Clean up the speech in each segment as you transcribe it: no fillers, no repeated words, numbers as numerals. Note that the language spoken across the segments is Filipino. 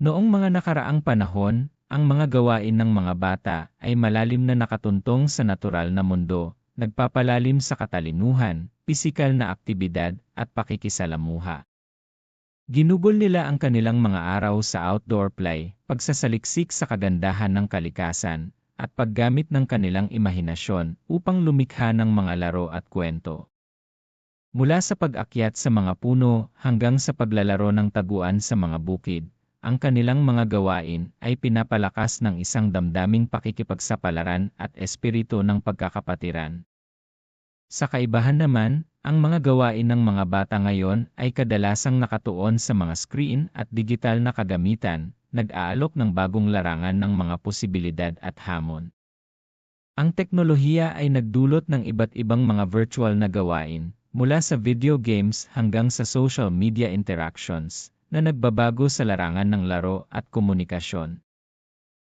Noong mga nakaraang panahon, ang mga gawain ng mga bata ay malalim na nakatuntong sa natural na mundo, nagpapalalim sa katalinuhan, pisikal na aktibidad, at pakikisalamuha. Ginugol nila ang kanilang mga araw sa outdoor play, pagsasaliksik sa kagandahan ng kalikasan, at paggamit ng kanilang imahinasyon upang lumikha ng mga laro at kwento. Mula sa pag-akyat sa mga puno hanggang sa paglalaro ng taguan sa mga bukid, ang kanilang mga gawain ay pinapalakas ng isang damdaming pakikipagsapalaran at espiritu ng pagkakapatiran. Sa kaibahan naman, ang mga gawain ng mga bata ngayon ay kadalasang nakatuon sa mga screen at digital na kagamitan, nag-aalok ng bagong larangan ng mga posibilidad at hamon. Ang teknolohiya ay nagdulot ng iba't ibang mga virtual na gawain, mula sa video games hanggang sa social media interactions, na nagbabago sa larangan ng laro at komunikasyon.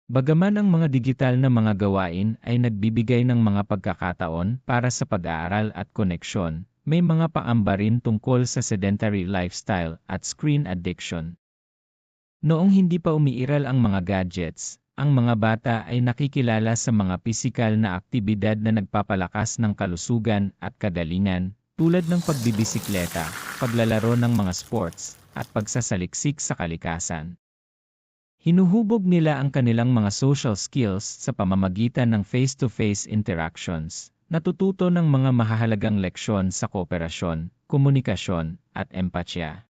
Bagaman ang mga digital na mga gawain ay nagbibigay ng mga pagkakataon para sa pag-aaral at koneksyon, may mga paamba rin tungkol sa sedentary lifestyle at screen addiction. Noong hindi pa umiiral ang mga gadgets, ang mga bata ay nakikilala sa mga pisikal na aktibidad na nagpapalakas ng kalusugan at kagalingan, tulad ng pagbibisikleta, paglalaro ng mga sports, at pagsasaliksik sa kalikasan. Hinuhubog nila ang kanilang mga social skills sa pamamagitan ng face-to-face interactions, natututo ng mga mahahalagang leksyon sa kooperasyon, komunikasyon, at empatya.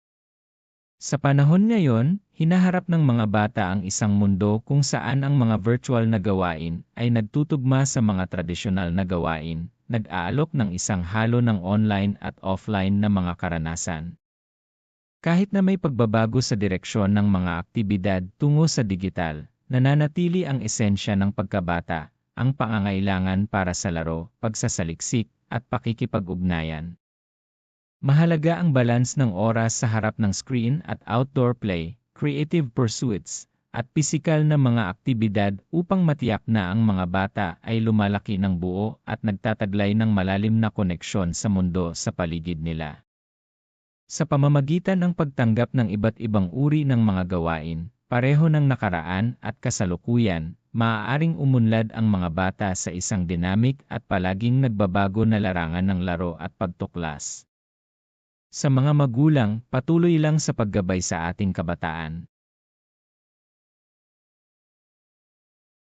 Sa panahon ngayon, hinaharap ng mga bata ang isang mundo kung saan ang mga virtual na gawain ay nagtutugma sa mga tradisyonal na gawain, nag-aalok ng isang halo ng online at offline na mga karanasan. Kahit na may pagbabago sa direksyon ng mga aktibidad tungo sa digital, nananatili ang esensya ng pagkabata, ang pangangailangan para sa laro, pagsasaliksik, at pakikipag-ugnayan. Mahalaga ang balance ng oras sa harap ng screen at outdoor play, creative pursuits, at pisikal na mga aktibidad upang matiyak na ang mga bata ay lumalaki ng buo at nagtataglay ng malalim na koneksyon sa mundo sa paligid nila. Sa pamamagitan ng pagtanggap ng iba't ibang uri ng mga gawain, pareho ng nakaraan at kasalukuyan, maaaring umunlad ang mga bata sa isang dinamik at palaging nagbabago na larangan ng laro at pagtuklas. Sa mga magulang, patuloy lang sa paggabay sa ating kabataan.